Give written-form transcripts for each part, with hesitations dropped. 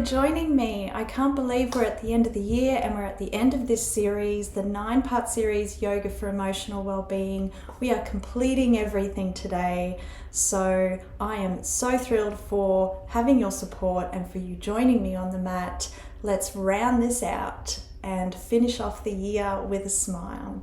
joining me. I can't believe we're at the end of the year and we're at the end of this series, the 9-part series, Yoga for Emotional Wellbeing. We are completing everything today. So I am so thrilled for having your support and for you joining me on the mat. Let's round this out and finish off the year with a smile.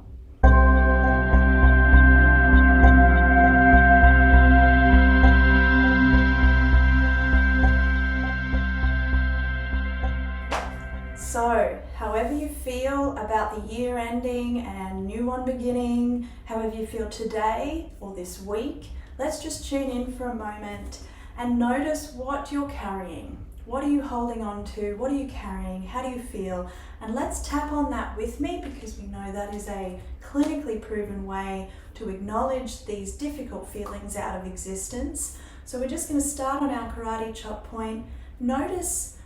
So, however you feel about the year ending and new one beginning, however you feel today or this week, let's just tune in for a moment and notice what you're carrying. What are you holding on to? What are you carrying? How do you feel? And let's tap on that with me, because we know that is a clinically proven way to acknowledge these difficult feelings out of existence. So we're just going to start on our karate chop point. Notice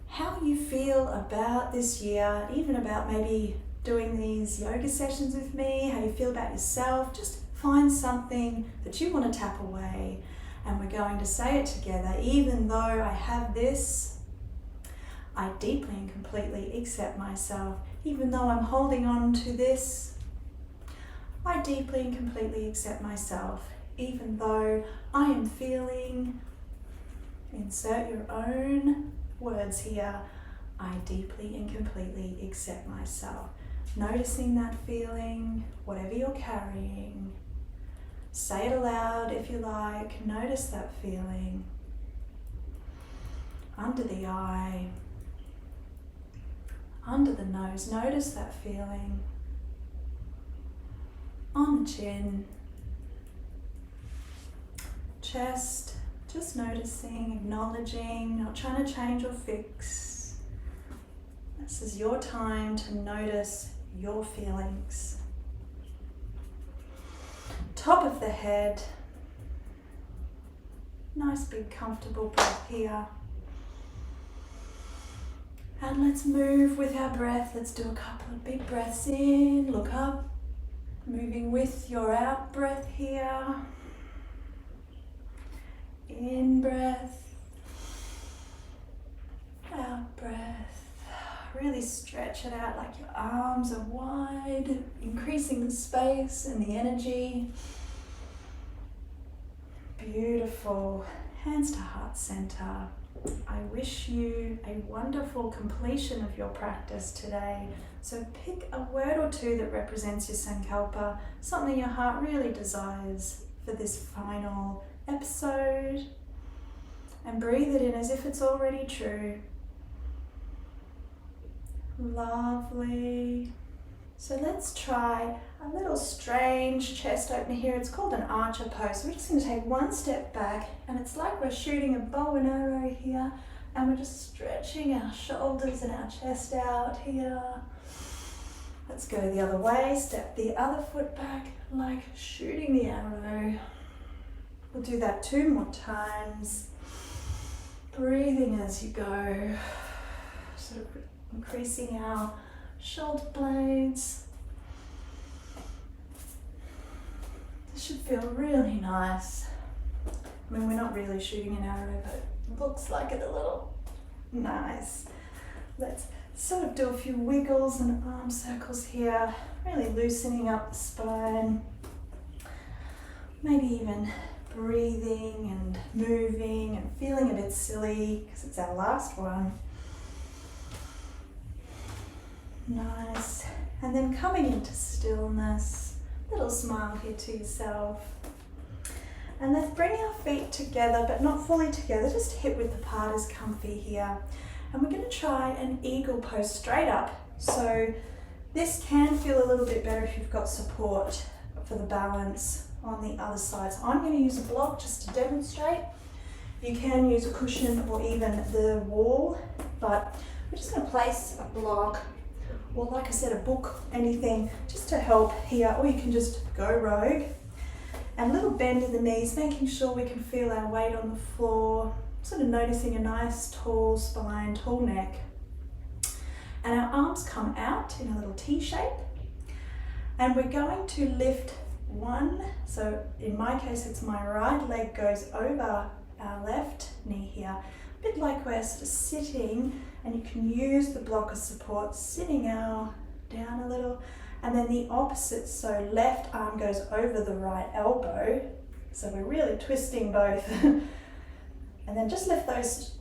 how you feel about this year, even about maybe doing these yoga sessions with me, how you feel about yourself. Just find something that you want to tap away, and we're going to say it together. Even though I have this, I deeply and completely accept myself. Even though I'm holding on to this, I deeply and completely accept myself. Even though I am feeling, insert your own words here, I deeply and completely accept myself. Noticing that feeling, whatever you're carrying, say it aloud if you like. Notice that feeling under the eye, under the nose. Notice that feeling on the chin, chest. Just noticing, acknowledging, not trying to change or fix. This is your time to notice your feelings. Top of the head. Nice big comfortable breath here. And let's move with our breath. Let's do a couple of big breaths in, look up. Moving with your out breath here. In breath, out breath. Really stretch it out like your arms are wide, increasing the space and the energy. Beautiful. Hands to heart center. I wish you a wonderful completion of your practice today. So pick a word or two that represents your sankalpa, something your heart really desires for this final episode, and breathe it in as if it's already true. Lovely. So let's try a little strange chest opener here. It's called an archer pose. So we're just going to take one step back, and it's like we're shooting a bow and arrow here, and we're just stretching our shoulders and our chest out here. Let's go the other way. Step the other foot back like shooting the arrow. We'll do that 2 more times. Breathing as you go. Sort of increasing our shoulder blades. This should feel really nice. I mean, we're not really shooting an arrow, but it looks like it a little. Nice. Let's sort of do a few wiggles and arm circles here. Really loosening up the spine. Maybe even breathing and moving and feeling a bit silly because it's our last one. Nice. And then coming into stillness, little smile here to yourself. And let's bring our feet together, but not fully together, just hip width apart is comfy here. And we're going to try an eagle pose straight up. So this can feel a little bit better if you've got support for the balance on the other side. So I'm going to use a block just to demonstrate. You can use a cushion or even the wall, but we're just going to place a block, or like I said, a book, anything, just to help here, or you can just go rogue. And a little bend in the knees, making sure we can feel our weight on the floor, sort of noticing a nice tall spine, tall neck. And our arms come out in a little T shape. And we're going to lift one, so in my case it's my right leg goes over our left knee here, bit like we're sort of sitting, and you can use the block of support, sitting down a little, and then the opposite, so left arm goes over the right elbow, so we're really twisting both. And then just lift those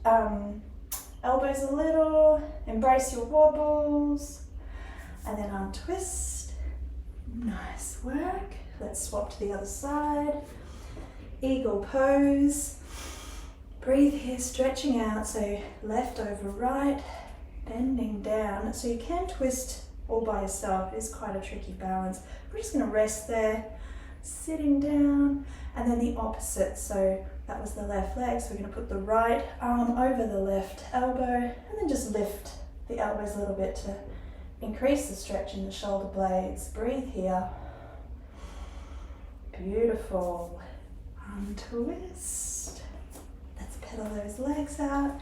elbows a little, embrace your wobbles, and then untwist. Nice work. Let's swap to the other side. Eagle pose. Breathe here, stretching out, so left over right, bending down. So you can twist all by yourself. It is quite a tricky balance. We're just going to rest there, sitting down, and then the opposite. So that was the left leg, so we're going to put the right arm over the left elbow, and then just lift the elbows a little bit to increase the stretch in the shoulder blades. Breathe here. Beautiful. Untwist. Let's pedal those legs out.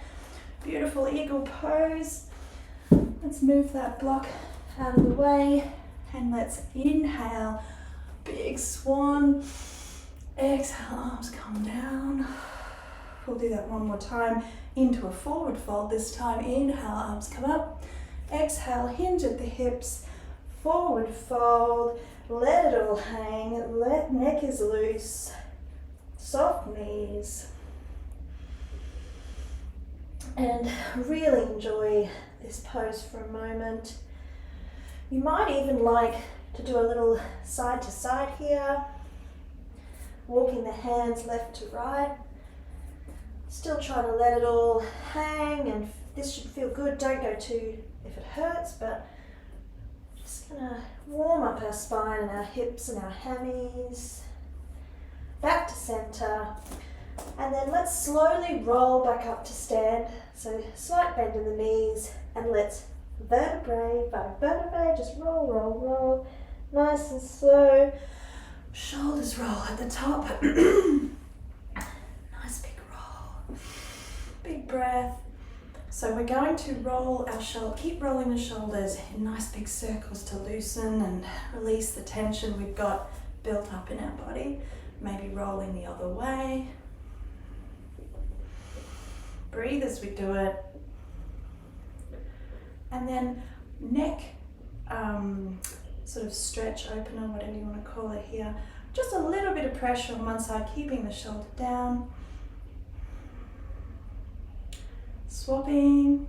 Beautiful eagle pose. Let's move that block out of the way, and let's inhale, big swan. Exhale, arms come down. We'll do that one more time into a forward fold. This time, inhale, arms come up. Exhale, hinge at the hips, forward fold. Let it all hang, neck is loose, soft knees. And really enjoy this pose for a moment. You might even like to do a little side to side here, walking the hands left to right. Still trying to let it all hang, and this should feel good. Don't go too if it hurts, but just gonna warm up our spine and our hips and our hammies. Back to center. And then let's slowly roll back up to stand. So slight bend in the knees, and let's vertebrae by vertebrae, just roll, roll, roll. Nice and slow. Shoulders roll at the top. Nice big roll. Big breath. So we're going to roll our shoulder, keep rolling the shoulders in nice big circles to loosen and release the tension we've got built up in our body. Maybe rolling the other way. Breathe as we do it. And then neck sort of stretch opener, whatever you want to call it here. Just a little bit of pressure on one side, keeping the shoulder down. Swapping,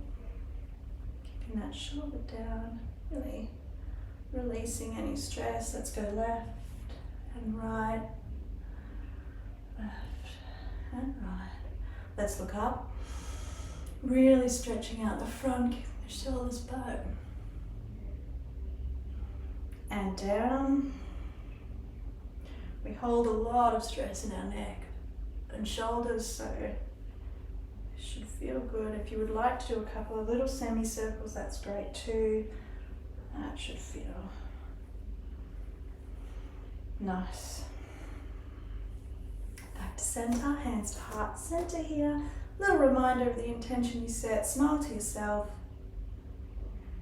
keeping that shoulder down, really releasing any stress. Let's go left and right, left and right. Let's look up, really stretching out the front, keeping the shoulders back. And down. We hold a lot of stress in our neck and shoulders, so it should feel good. If you would like to do a couple of little semicircles, that's great too. That should feel nice. Back to center, hands to heart center here. Little reminder of the intention you set. Smile to yourself.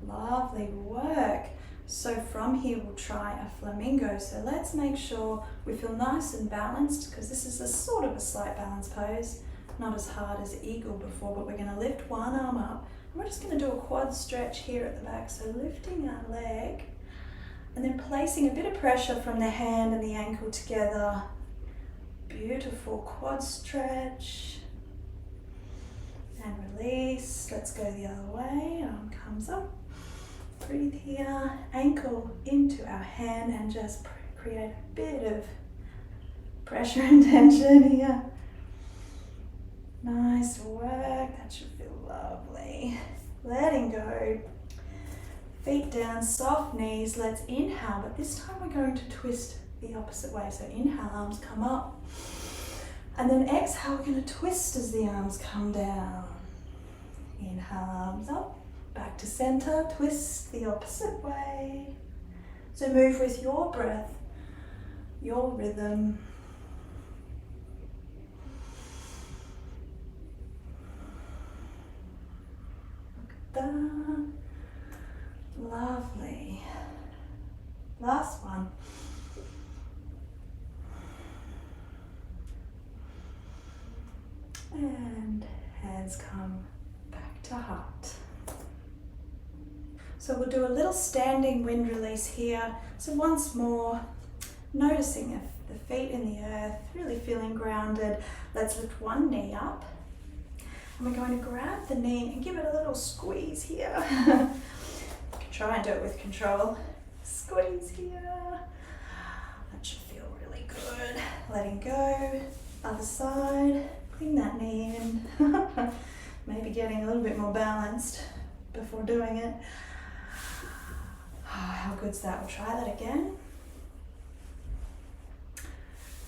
Lovely work. So from here we'll try a flamingo. So let's make sure we feel nice and balanced, because this is a sort of a slight balance pose. Not as hard as eagle before, but we're going to lift one arm up. And we're just going to do a quad stretch here at the back. So lifting our leg and then placing a bit of pressure from the hand and the ankle together. Beautiful quad stretch. And release. Let's go the other way. Arm comes up. Breathe here. Ankle into our hand and just create a bit of pressure and tension here. Nice work. That should feel lovely. Letting go. Feet down, soft knees. Let's inhale, but this time we're going to twist the opposite way. So inhale, arms come up. And then exhale, we're going to twist as the arms come down. Inhale, arms up. Back to center, twist the opposite way. So move with your breath, your rhythm. Look at that. Lovely. Last one. And Hands come back to heart. So we'll do a little standing wind release here. So once more, noticing the feet in the earth, really feeling grounded. Let's lift one knee up. And we're going to grab the knee and give it a little squeeze here. Try and do it with control. Squeeze here. That should feel really good. Letting go. Other side. Bring that knee in. Maybe getting a little bit more balanced before doing it. Oh, how good's that? We'll try that again.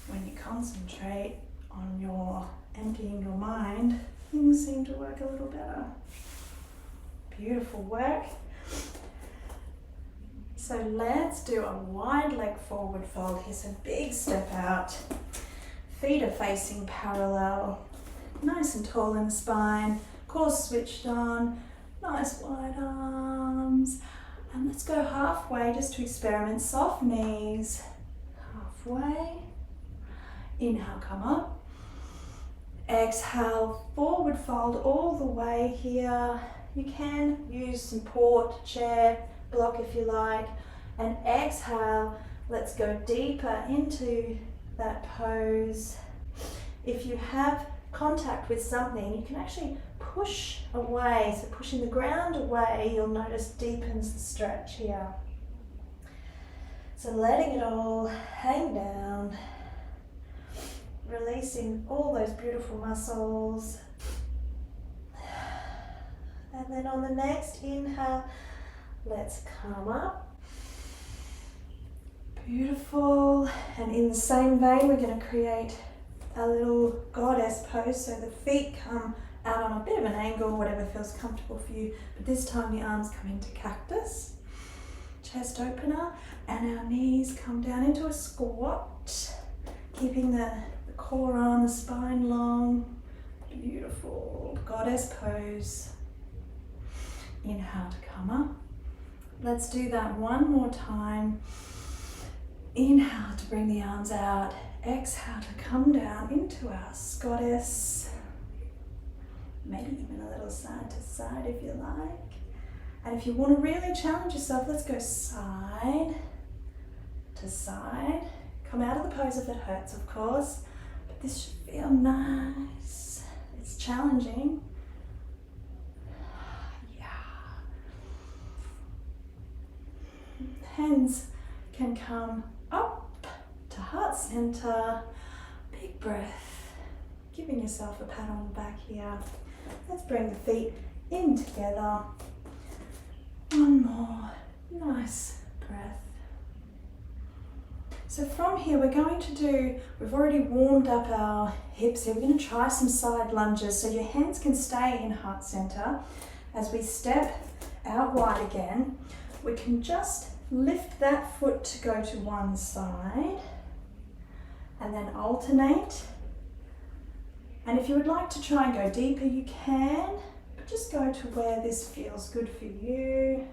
When you concentrate on your emptying your mind, things seem to work a little better. Beautiful work. So let's do a wide leg forward fold here. So big step out. Feet are facing parallel. Nice and tall in the spine. Core switched on. Nice wide arms. And let's go halfway just to experiment. Soft knees. Halfway. Inhale, come up. Exhale, forward fold all the way here. You can use support, chair, block if you like. And exhale, let's go deeper into that pose. If you have contact with something, you can actually push away. So pushing the ground away, you'll notice deepens the stretch here. So letting it all hang down. Releasing all those beautiful muscles. And then on the next inhale, let's come up. Beautiful. And in the same vein, we're going to create a little goddess pose. So the feet come out on a bit of an angle, whatever feels comfortable for you. But this time the arms come into cactus. Chest opener. And our knees come down into a squat. Keeping the core on, the spine long. Beautiful goddess pose. Inhale to come up. Let's do that one more time. Inhale to bring the arms out. Exhale to come down into our goddess. Maybe even a little side to side if you like. And if you want to really challenge yourself, let's go side to side. Come out of the pose if it hurts, of course. But this should feel nice. It's challenging. Hands can come up to heart center. Big breath. Giving yourself a pat on the back here. Let's bring the feet in together. One more. Nice breath. So from here we're going to do, we've already warmed up our hips here. We're going to try some side lunges. So your hands can stay in heart center. As we step out wide again, we can just lift that foot to go to one side and then alternate. And if you would like to try and go deeper, you can, but just go to where this feels good for you.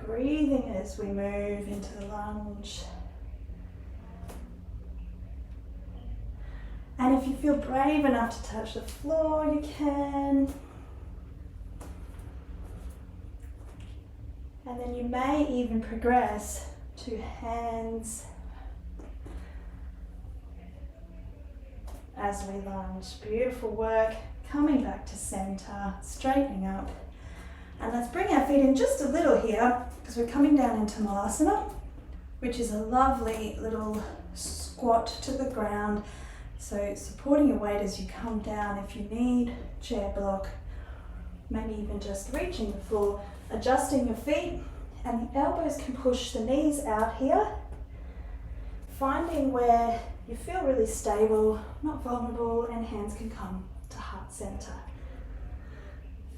Breathing as we move into the lunge. And if you feel brave enough to touch the floor, you can. And then you may even progress to hands as we lunge. Beautiful work. Coming back to center, straightening up. And let's bring our feet in just a little here because we're coming down into Malasana, which is a lovely little squat to the ground. So supporting your weight as you come down. If you need chair block, maybe even just reaching the floor. Adjusting your feet, and the elbows can push the knees out here. Finding where you feel really stable, not vulnerable, and hands can come to heart center.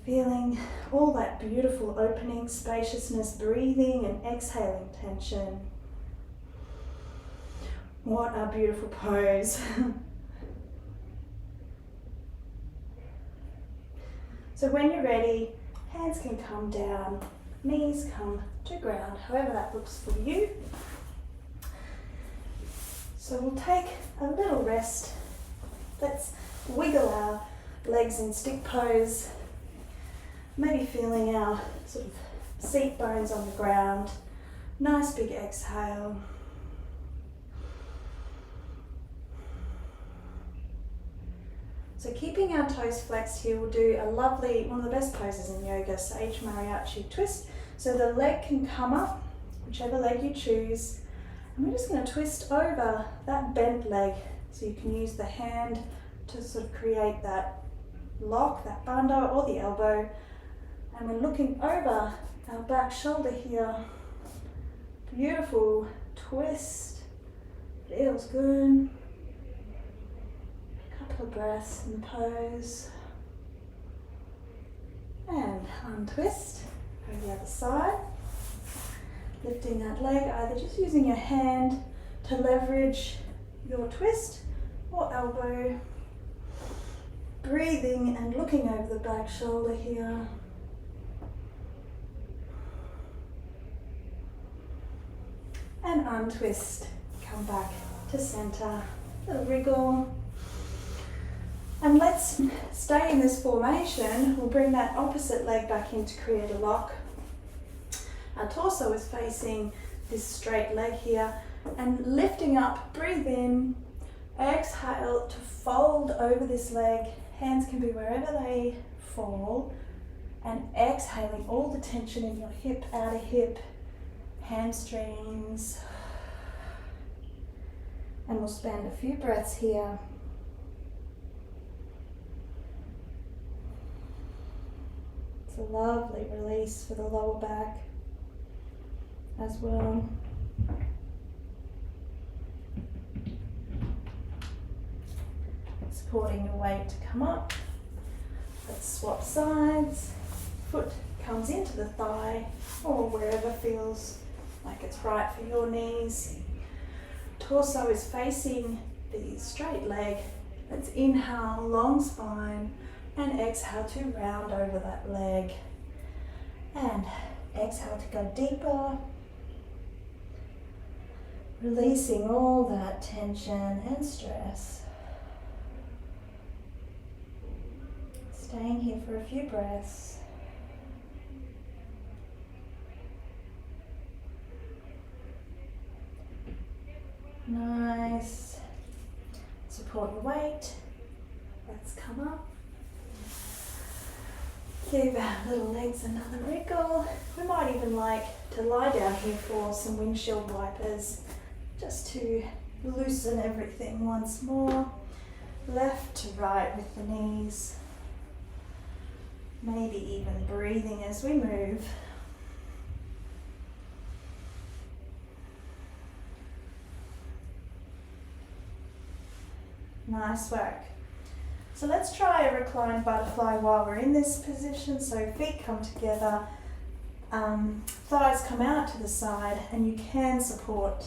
Feeling all that beautiful opening, spaciousness, breathing and exhaling tension. What a beautiful pose. So when you're ready, hands can come down, knees come to ground, however that looks for you. So we'll take a little rest. Let's wiggle our legs in stick pose. Maybe feeling our sort of seat bones on the ground. Nice big exhale. So keeping our toes flexed here, we'll do a lovely, one of the best poses in yoga, Sage Mariachi twist. So the leg can come up, whichever leg you choose. And we're just going to twist over that bent leg. So you can use the hand to sort of create that lock, that bandha or the elbow. And we're looking over our back shoulder here. Beautiful twist. Feels good. Couple of breaths in the pose. And untwist over the other side. Lifting that leg, either just using your hand to leverage your twist or elbow. Breathing and looking over the back shoulder here. And untwist. Come back to center. Little wriggle. And let's stay in this formation. We'll bring that opposite leg back in to create a lock. Our torso is facing this straight leg here. And lifting up, breathe in. Exhale to fold over this leg. Hands can be wherever they fall. And exhaling all the tension in your hip, outer hip, hamstrings. And we'll spend a few breaths here. It's a lovely release for the lower back as well. Supporting your weight to come up. Let's swap sides. Foot comes into the thigh or wherever feels like it's right for your knees. Torso is facing the straight leg. Let's inhale, long spine, and exhale to round over that leg. And exhale to go deeper. Releasing all that tension and stress. Staying here for a few breaths. Nice. Support your weight. Let's come up. Give our little legs another wriggle. We might even like to lie down here for some windshield wipers, just to loosen everything once more. Left to right with the knees. Maybe even breathing as we move. Nice work. So let's try a reclined butterfly while we're in this position. So feet come together, thighs come out to the side, and you can support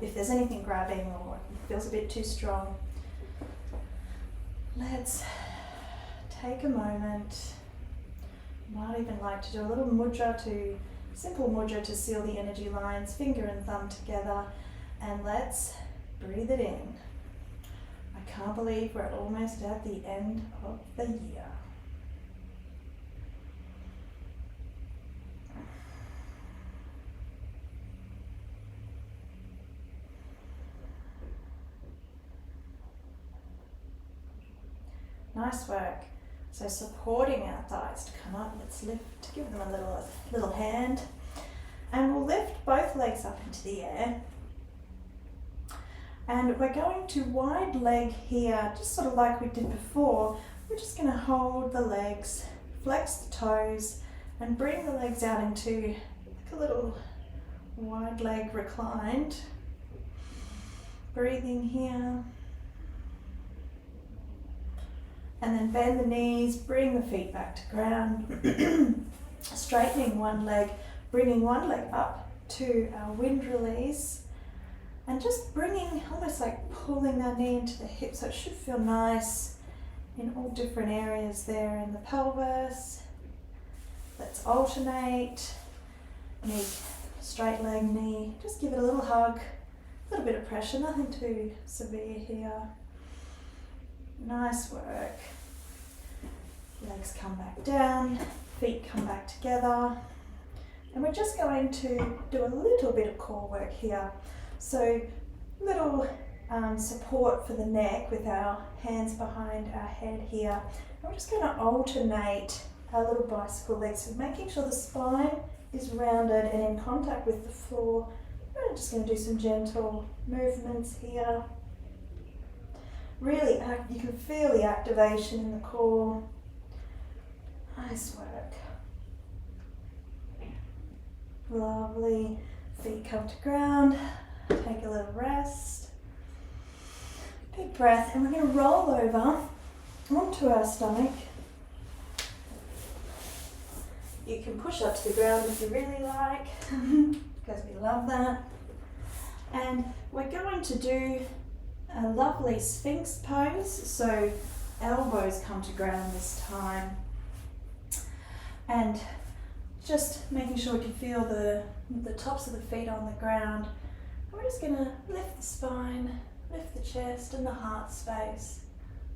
if there's anything grabbing or it feels a bit too strong. Let's take a moment. Might even like to do a little simple mudra to seal the energy lines, finger and thumb together, and let's breathe it in. I can't believe we're almost at the end of the year. Nice work. So supporting our thighs to come up, let's lift, give them a little hand. And we'll lift both legs up into the air. And we're going to wide leg here, just sort of like we did before. We're just going to hold the legs, flex the toes, and bring the legs out into like a little wide leg reclined. Breathing here. And then bend the knees, bring the feet back to ground. Straightening one leg, bringing one leg up to our wind release. And just bringing, almost like pulling that knee into the hip, so it should feel nice in all different areas there in the pelvis. Let's alternate. Knee, straight leg, knee. Just give it a little hug, a little bit of pressure, nothing too severe here. Nice work. Legs come back down, feet come back together. And we're just going to do a little bit of core work here. So little support for the neck with our hands behind our head here. And we're just going to alternate our little bicycle legs, so making sure the spine is rounded and in contact with the floor. We're just going to do some gentle movements here. Really, you can feel the activation in the core. Nice work. Lovely. Feet come to ground. Take a little rest. Big breath, and we're going to roll over onto our stomach. You can push up to the ground if you really like, because we love that. And we're going to do a lovely Sphinx pose, so elbows come to ground this time. And just making sure we can feel the tops of the feet on the ground. And we're just going to lift the spine, lift the chest and the heart space.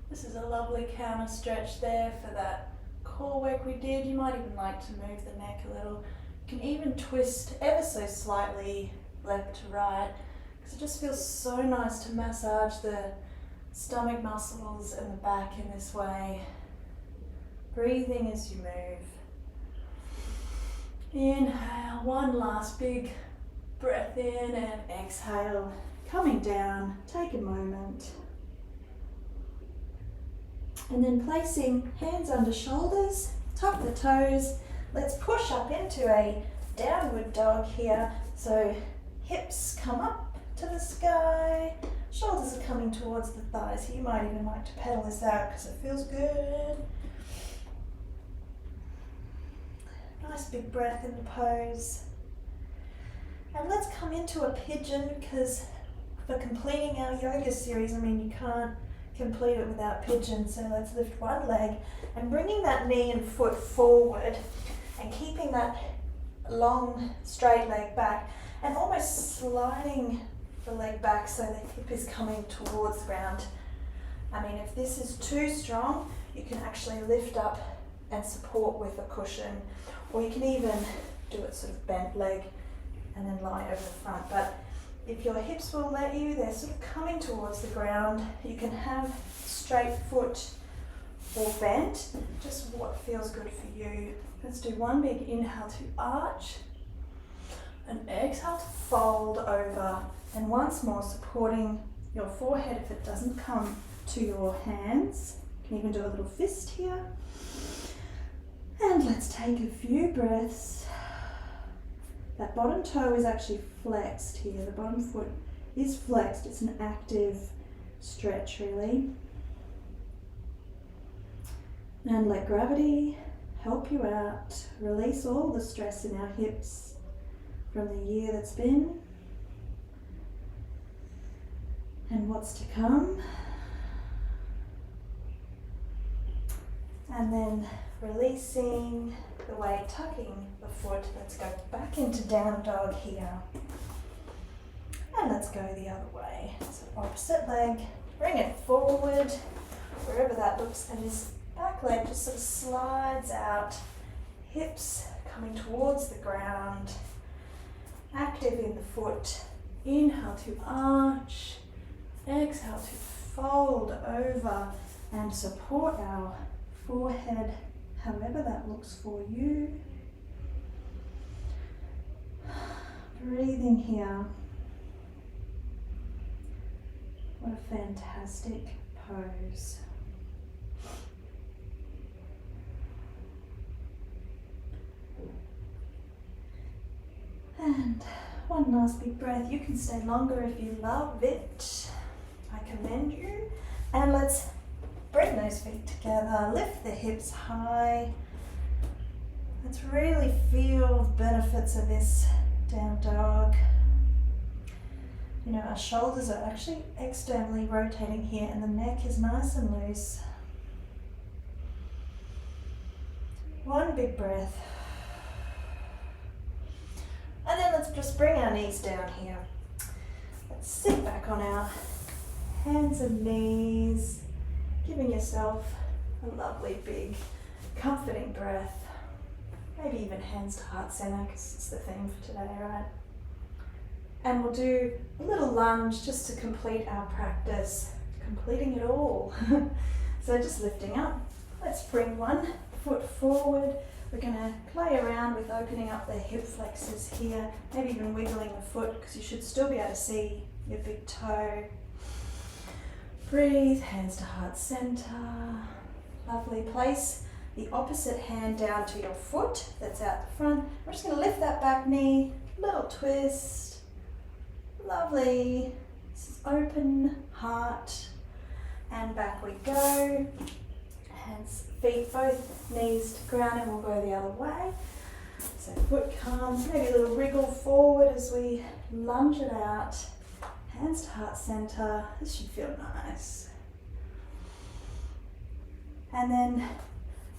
This is a lovely counter stretch there for that core work we did. You might even like to move the neck a little. You can even twist ever so slightly left to right, because it just feels so nice to massage the stomach muscles and the back in this way. Breathing as you move. Inhale, one last big breath in, and exhale, coming down. Take a moment. And then placing hands under shoulders, tuck the toes. Let's push up into a downward dog here. So hips come up to the sky, shoulders are coming towards the thighs. You might even like to pedal this out because it feels good. Nice big breath in the pose. And let's come into a pigeon, because for completing our yoga series, I mean, you can't complete it without pigeon. So let's lift one leg and bringing that knee and foot forward and keeping that long straight leg back and almost sliding the leg back so the hip is coming towards the ground. I mean, if this is too strong, you can actually lift up and support with a cushion, or you can even do it sort of bent leg and then lie over the front. But if your hips will let you, they're sort of coming towards the ground. You can have straight foot or bent, just what feels good for you. Let's do one big inhale to arch, and exhale to fold over. And once more, supporting your forehead if it doesn't come to your hands. You can even do a little fist here. And let's take a few breaths. That bottom toe is actually flexed here. The bottom foot is flexed. It's an active stretch, really. And let gravity help you out. Release all the stress in our hips from the year that's been and what's to come. And then releasing the weight, tucking the foot. Let's go back into down dog here. And let's go the other way. So opposite leg, bring it forward, wherever that looks, and this back leg just sort of slides out. Hips coming towards the ground. Active in the foot. Inhale to arch. Exhale to fold over and support our forehead, however that looks for you. Breathing here. What a fantastic pose. And one last big breath. You can stay longer if you love it. I commend you. And let's bring those feet together, lift the hips high. Let's really feel the benefits of this down dog. You know, our shoulders are actually externally rotating here and the neck is nice and loose. One big breath. And then let's just bring our knees down here. Let's sit back on our hands and knees, giving yourself a lovely big comforting breath. Maybe even hands to heart center because it's the theme for today, right? And we'll do a little lunge just to complete our practice, completing it all. So just lifting up. Let's bring one foot forward. We're going to play around with opening up the hip flexors here, maybe even wiggling the foot because you should still be able to see your big toe. Breathe, hands to heart center. Lovely. Place the opposite hand down to your foot that's out the front. We're just going to lift that back knee, little twist. Lovely. Open heart and back we go. Hands, feet, both knees to ground, and we'll go the other way. So foot comes, maybe a little wriggle forward as we lunge it out. Hands to heart center. This should feel nice. And then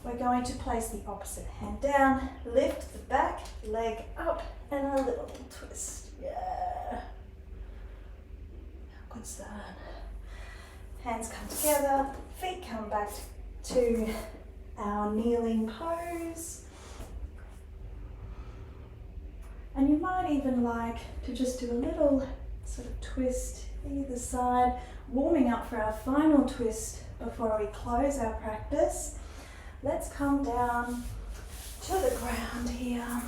we're going to place the opposite hand down, lift the back leg up, and a little twist. Yeah. Good start. Hands come together, feet come back to our kneeling pose. And you might even like to just do a little sort of twist either side, warming up for our final twist before we close our practice. Let's come down to the ground here.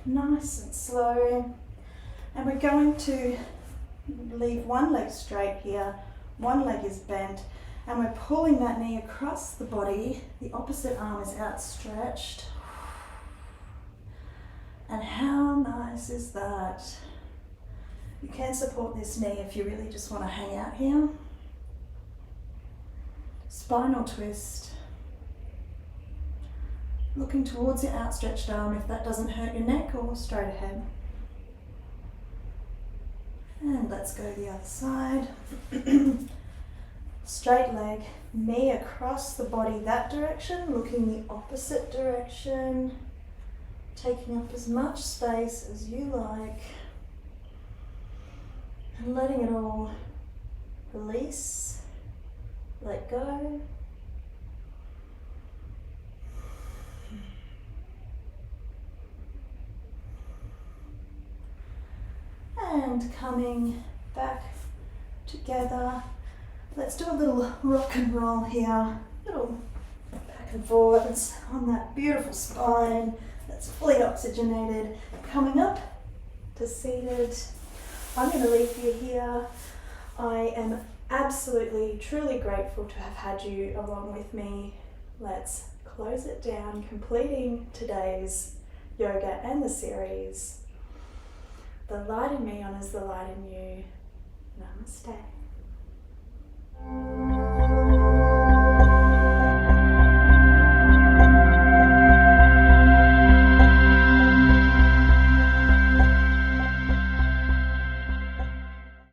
Nice and slow. And we're going to leave one leg straight here, one leg is bent, and we're pulling that knee across the body. The opposite arm is outstretched. And how nice is that? You can support this knee if you really just want to hang out here. Spinal twist. Looking towards your outstretched arm if that doesn't hurt your neck, or straight ahead. And let's go the other side. Straight leg, knee across the body that direction, looking the opposite direction. Taking up as much space as you like. And letting it all release, let go. And coming back together. Let's do a little rock and roll here. Little back and forwards on that beautiful spine that's fully oxygenated. Coming up to seated. I'm going to leave you here. I am absolutely, truly grateful to have had you along with me. Let's close it down, completing today's yoga and the series. The light in me honors the light in you. Namaste.